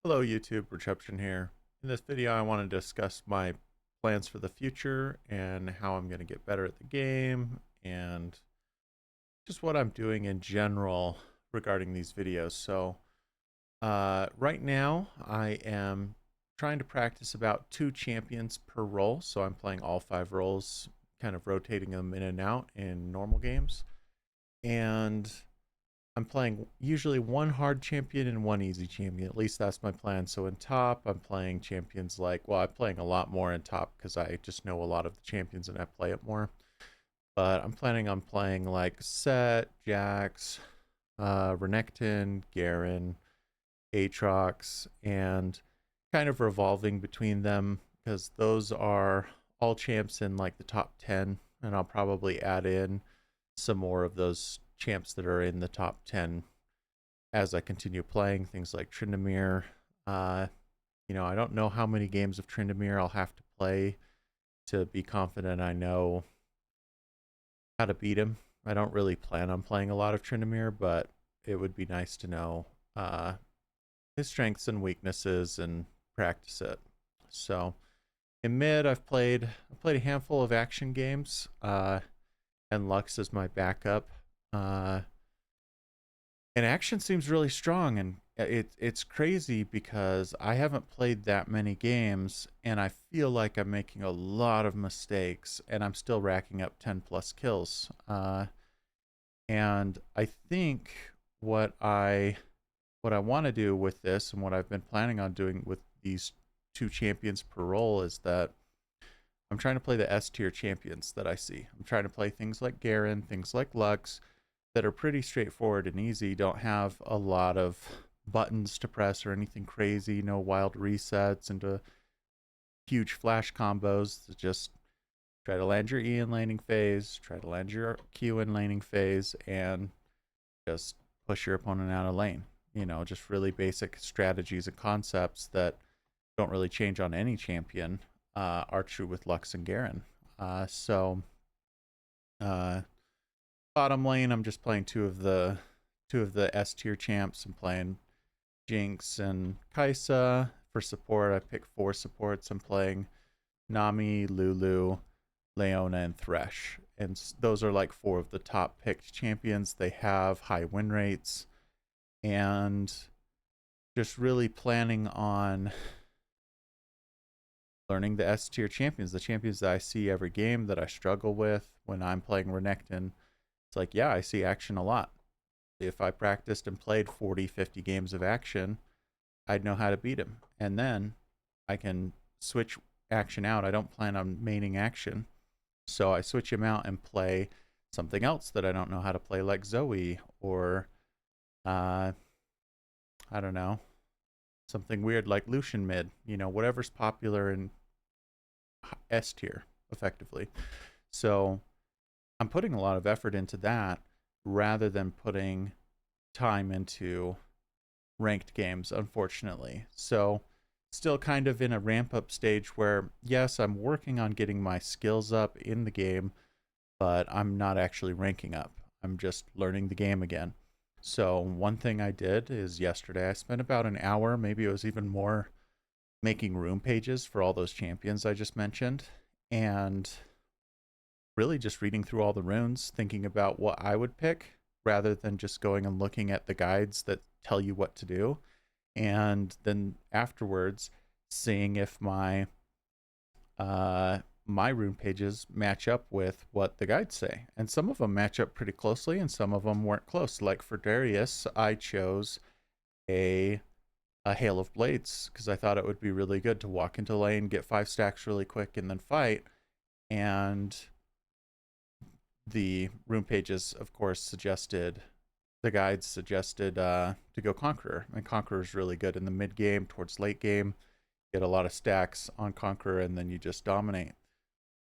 Hello YouTube, Reception here. In this video I want to discuss my plans for the future and how I'm going to get better at the game and just what I'm doing in general regarding these videos. Right now I am trying to practice about 2 champions per role, so I'm playing all 5 roles, kind of rotating them in and out in normal games. And I'm playing usually 1 hard champion and 1 easy champion. At least that's my plan. So in top, I'm playing champions like, well, I'm playing a lot more in top because I just know a lot of the champions and I play it more. But I'm planning on playing like Set, Jax, Renekton, Garen, Aatrox, and kind of revolving between them because those are all champs in like the top 10. And I'll probably add in some more of those champs that are in the top 10 as I continue playing, things like Tryndamere. Uh, I don't know how many games of Tryndamere I'll have to play to be confident I know how to beat him. I don't really plan on playing a lot of Tryndamere, but it would be nice to know his strengths and weaknesses and practice it. So in mid, I played a handful of action games, and Lux is my backup. Uh, and action seems really strong, and it's crazy because I haven't played that many games and I feel like I'm making a lot of mistakes and I'm still racking up 10 plus kills. And I think what I what I want to do with this and what I've been planning on doing with these 2 champions per role is that I'm trying to play the S tier champions that I see. I'm trying to play things like Garen, things like Lux, that are pretty straightforward and easy, don't have a lot of buttons to press or anything crazy, no wild resets into huge flash combos. Just try to land your E in laning phase, try to land your Q in laning phase, and just push your opponent out of lane. Just really basic strategies and concepts that don't really change on any champion are true with Lux and Garen. So bottom lane, I'm just playing two of the S tier champs. I'm playing Jinx and Kai'Sa. For support, I pick 4 supports. I'm playing Nami, Lulu, Leona, and Thresh. And those are like 4 of the top picked champions. They have high win rates. And just really planning on learning the S tier champions, the champions that I see every game that I struggle with when I'm playing Renekton. It's like, yeah, I see action a lot. If I practiced and played 40, 50 games of action, I'd know how to beat him. And then I can switch action out. I don't plan on maining action. So I switch him out and play something else that I don't know how to play, like Zoe or, I don't know, something weird like Lucian mid, whatever's popular in S tier, effectively. So I'm putting a lot of effort into that rather than putting time into ranked games, unfortunately. So still kind of in a ramp up stage where, yes, I'm working on getting my skills up in the game, but I'm not actually ranking up. I'm just learning the game again. So one thing I did is yesterday I spent about an hour, maybe it was even more, making room pages for all those champions I just mentioned, and really just reading through all the runes, thinking about what I would pick rather than just going and looking at the guides that tell you what to do. And then afterwards, seeing if my rune pages match up with what the guides say. And some of them match up pretty closely and some of them weren't close. Like for Darius, I chose a Hail of Blades because I thought it would be really good to walk into lane, get 5 stacks really quick, and then fight. And the rune pages, of course, the guides suggested to go Conqueror. And Conqueror is really good in the mid game, towards late game. Get a lot of stacks on Conqueror, and then you just dominate.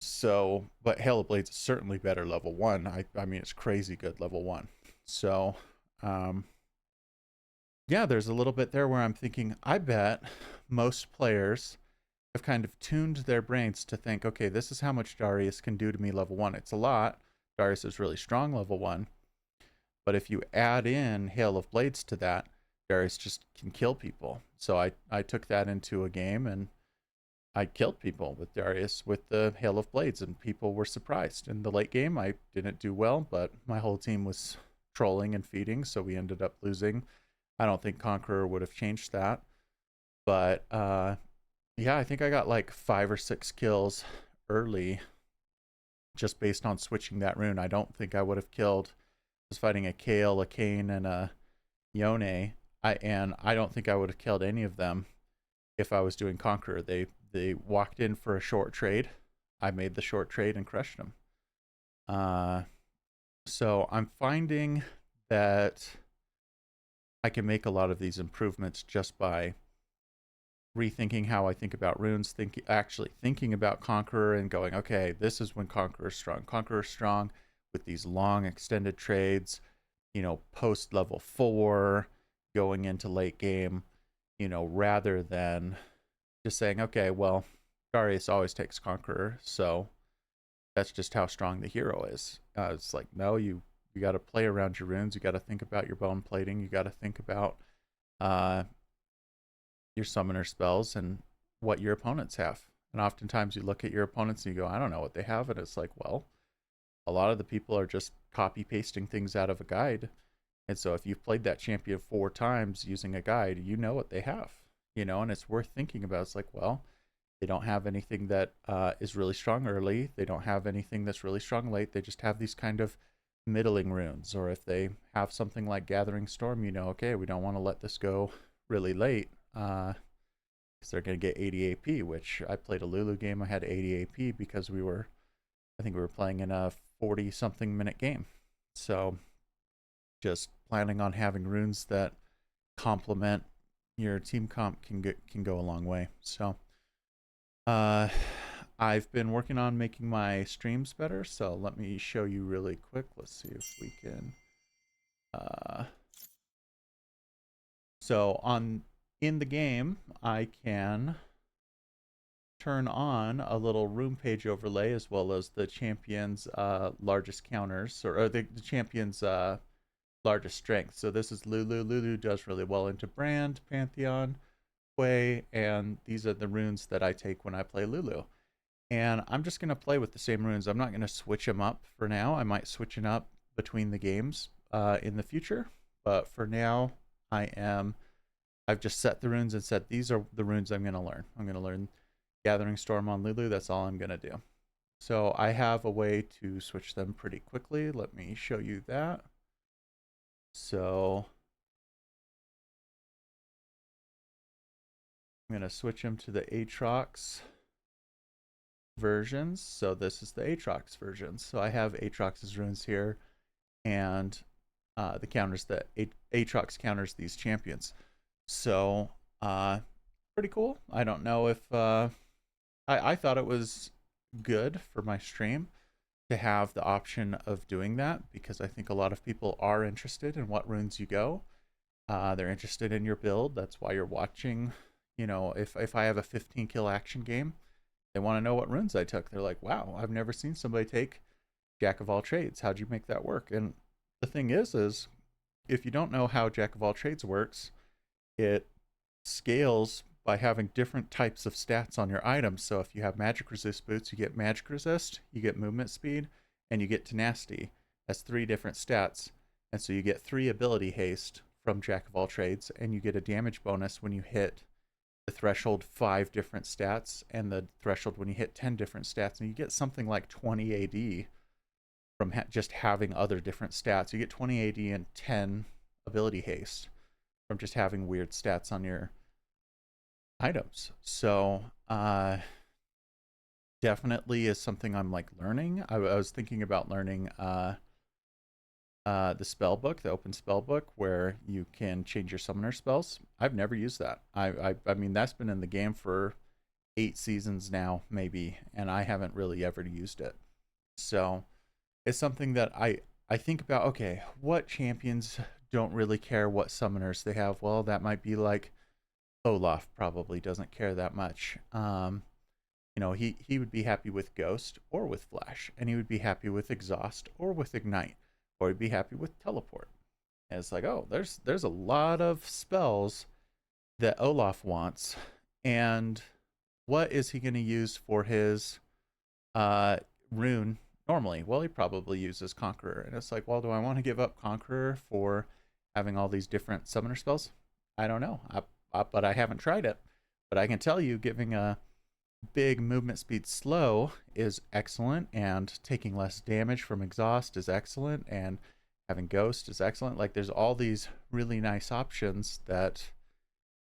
So, but Hail of Blades is certainly better level 1. I mean, it's crazy good level 1. So, yeah, there's a little bit there where I'm thinking, I bet most players have kind of tuned their brains to think, okay, this is how much Darius can do to me level 1. It's a lot. Darius is really strong level 1. But if you add in Hail of Blades to that, Darius just can kill people. So I took that into a game and I killed people with Darius with the Hail of Blades, and people were surprised. In the late game, I didn't do well, but my whole team was trolling and feeding, so we ended up losing. I don't think Conqueror would have changed that. But yeah, I think I got like 5 or 6 kills early just based on switching that rune. I don't think I would have killed. I was fighting a Kayle, a Kayn, and a Yone. I don't think I would have killed any of them if I was doing Conqueror. They walked in for a short trade. I made the short trade and crushed them. So I'm finding that I can make a lot of these improvements just by rethinking how I think about runes, actually thinking about Conqueror and going, okay, this is when Conqueror's strong. Conqueror's strong with these long extended trades, post level 4, going into late game, rather than just saying, okay, well, Darius always takes Conqueror, so that's just how strong the hero is. It's like, no, you got to play around your runes. You got to think about your bone plating. You got to think about your summoner spells and what your opponents have. And oftentimes you look at your opponents and you go, I don't know what they have. And it's like, well, a lot of the people are just copy pasting things out of a guide. And so if you've played that champion 4 times using a guide, you know what they have, and it's worth thinking about. It's like, well, they don't have anything that is really strong early. They don't have anything that's really strong late. They just have these kind of middling runes. Or if they have something like Gathering Storm, okay, we don't want to let this go really late because they're going to get 80 AP, which I played a Lulu game. I had 80 AP because I think we were playing in a 40-something minute game. So just planning on having runes that complement your team comp can go a long way. So I've been working on making my streams better, so let me show you really quick. Let's see if we can so in the game I can turn on a little room page overlay as well as the champion's largest counters, or the champion's largest strength. So this is Lulu. Lulu does really well into Brand, Pantheon, Quay, and these are the runes that I take when I play Lulu. And I'm just going to play with the same runes. I'm not going to switch them up for now. I might switch them up between the games in the future. But for now, I've just set the runes and said, these are the runes I'm going to learn. I'm going to learn Gathering Storm on Lulu. That's all I'm going to do. So I have a way to switch them pretty quickly. Let me show you that. So I'm going to switch them to the Aatrox versions. So this is the Aatrox version. So I have Aatrox's runes here, and the counters that Aatrox counters these champions. So pretty cool. I don't know if I thought it was good for my stream to have the option of doing that, because I think a lot of people are interested in what runes you go. They're interested in your build. That's why you're watching. If I have a 15 kill action game, they want to know what runes I took. They're like, wow, I've never seen somebody take Jack of all trades. How'd you make that work? And the thing is if you don't know how Jack of all trades works, it scales by having different types of stats on your items. So if you have magic resist boots, you get magic resist, you get movement speed, and you get tenacity. That's 3 different stats. And so you get 3 ability haste from Jack of all trades, and you get a damage bonus when you hit the threshold 5 different stats, and the threshold when you hit 10 different stats, and you get something like 20 AD from just having other different stats. You get 20 AD and 10 ability haste from just having weird stats on your items. So definitely is something I'm like learning. I was thinking about learning the spell book, the open spell book, where you can change your summoner spells. I've never used that. I mean, that's been in the game for 8 seasons now, maybe, and I haven't really ever used it. So it's something that I think about. Okay, what champions don't really care what summoners they have? Well, that might be like Olaf. Probably doesn't care that much. He would be happy with Ghost or with Flash, and he would be happy with Exhaust or with Ignite, or he'd be happy with Teleport. And it's like, oh, there's a lot of spells that Olaf wants, and what is he going to use for his uh, rune normally? Well, he probably uses Conqueror, and it's like, well, do I want to give up Conqueror for having all these different summoner spells? I don't know, but I haven't tried it. But I can tell you, giving a big movement speed slow is excellent, and taking less damage from exhaust is excellent, and having ghost is excellent. Like, there's all these really nice options that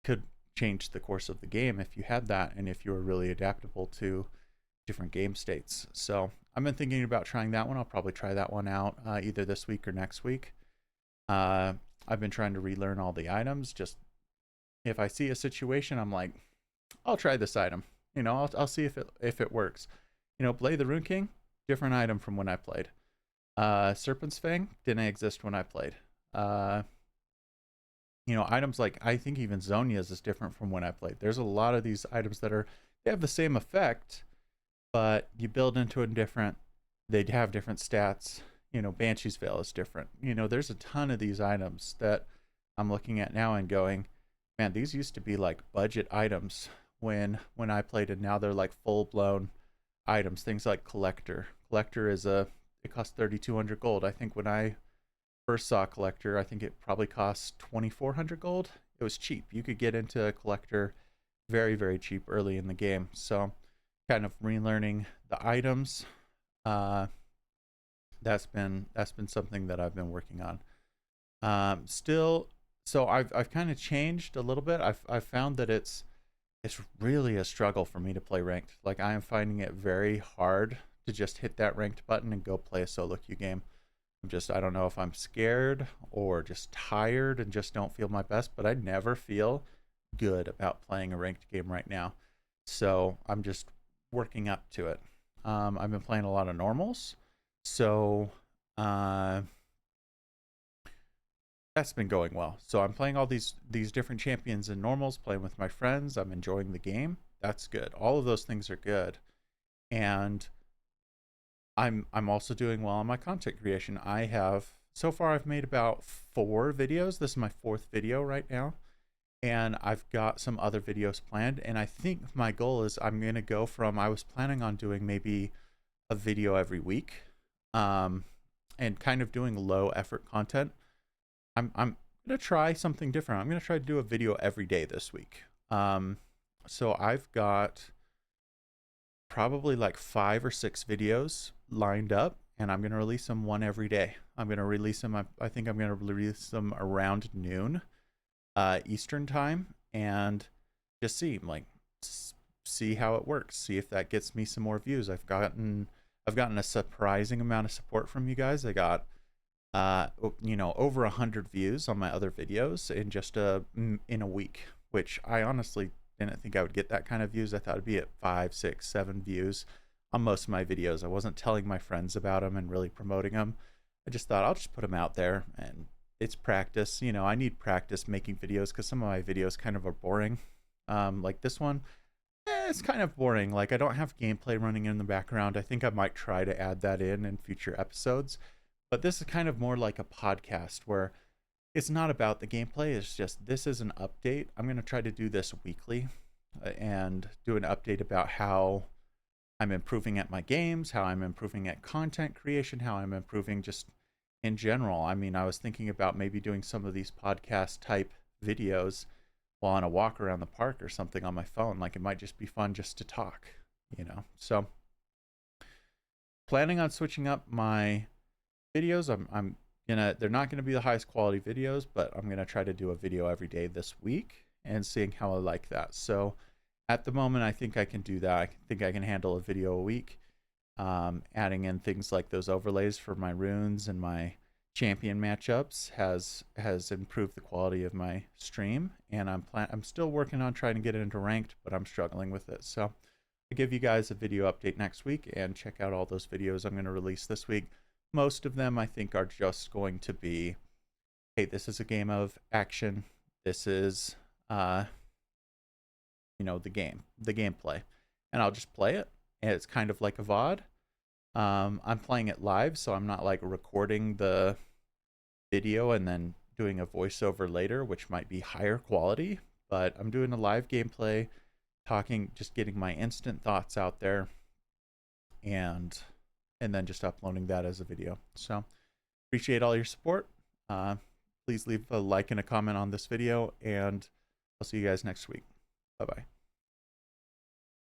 could change the course of the game if you had that, and if you were really adaptable to different game states. So I've been thinking about trying that one. I'll probably try that one out either this week or next week. I've been trying to relearn all the items. Just if I see a situation, I'm like, I'll try this item. I'll see if it works. Blade the Rune King, different item from when I played. Serpent's Fang didn't exist when I played. Items like, I think even Zhonya's is different from when I played. There's a lot of these items that they have the same effect, but you build into it different. They have different stats. Banshee's Veil is different. There's a ton of these items that I'm looking at now and going, man, these used to be like budget items when I played, and now they're like full blown items. Things like Collector. Collector it costs 3,200 gold. I think when I first saw Collector, I think it probably cost 2,400 gold. It was cheap. You could get into Collector very, very cheap early in the game. So kind of relearning the items. That's been something that I've been working on. Still, so I've kind of changed a little bit. I've found that it's really a struggle for me to play ranked. Like, I am finding it very hard to just hit that ranked button and go play a solo queue game. I don't know if I'm scared or just tired and just don't feel my best, but I never feel good about playing a ranked game right now. So I'm just working up to it. I've been playing a lot of normals, so that's been going well. So I'm playing all these different champions in normals, playing with my friends. I'm enjoying the game. That's good. All of those things are good, and I'm also doing well on my content creation. So far I've made about 4 videos. This is my 4th video right now, and I've got some other videos planned, and I think my goal is I'm going to go from, I was planning on doing maybe a video every week, and kind of doing low effort content. I'm going to try something different. I'm going to try to do a video every day this week. So I've got probably like 5 or 6 videos lined up, and I'm going to release them one every day. I'm going to release them, I think I'm going to release them around noon Eastern time, and just see how it works, see if that gets me some more views. I've gotten a surprising amount of support from you guys. I got over 100 views on my other videos in just in a week, which I honestly didn't think I would get that kind of views. I thought it'd be at 5, 6, 7 views on most of my videos. I wasn't telling my friends about them and really promoting them. I just thought I'll just put them out there, and it's practice. I need practice making videos because some of my videos kind of are boring. Like this one, it's kind of boring. Like, I don't have gameplay running in the background. I think I might try to add that in future episodes. But this is kind of more like a podcast where it's not about the gameplay. It's just, this is an update. I'm going to try to do this weekly and do an update about how I'm improving at my games, how I'm improving at content creation, how I'm improving just in general. I mean, I was thinking about maybe doing some of these podcast type videos while on a walk around the park or something on my phone. Like, it might just be fun just to talk, So planning on switching up my videos. They're not gonna be the highest quality videos, but I'm gonna try to do a video every day this week and seeing how I like that. So at the moment, I think I can do that. I think I can handle a video a week. Adding in things like those overlays for my runes and my champion matchups has improved the quality of my stream, and I'm still working on trying to get it into ranked, but I'm struggling with it. So I'll give you guys a video update next week, and check out all those videos I'm going to release this week. Most of them, I think, are just going to be, hey, this is a game of action. This is, the gameplay. And I'll just play it. And it's kind of like a VOD. I'm playing it live, so I'm not like recording the video and then doing a voiceover later, which might be higher quality, but I'm doing a live gameplay, talking, just getting my instant thoughts out there, and then just uploading that as a video. So appreciate all your support. Please leave a like and a comment on this video, and I'll see you guys next week. Bye bye.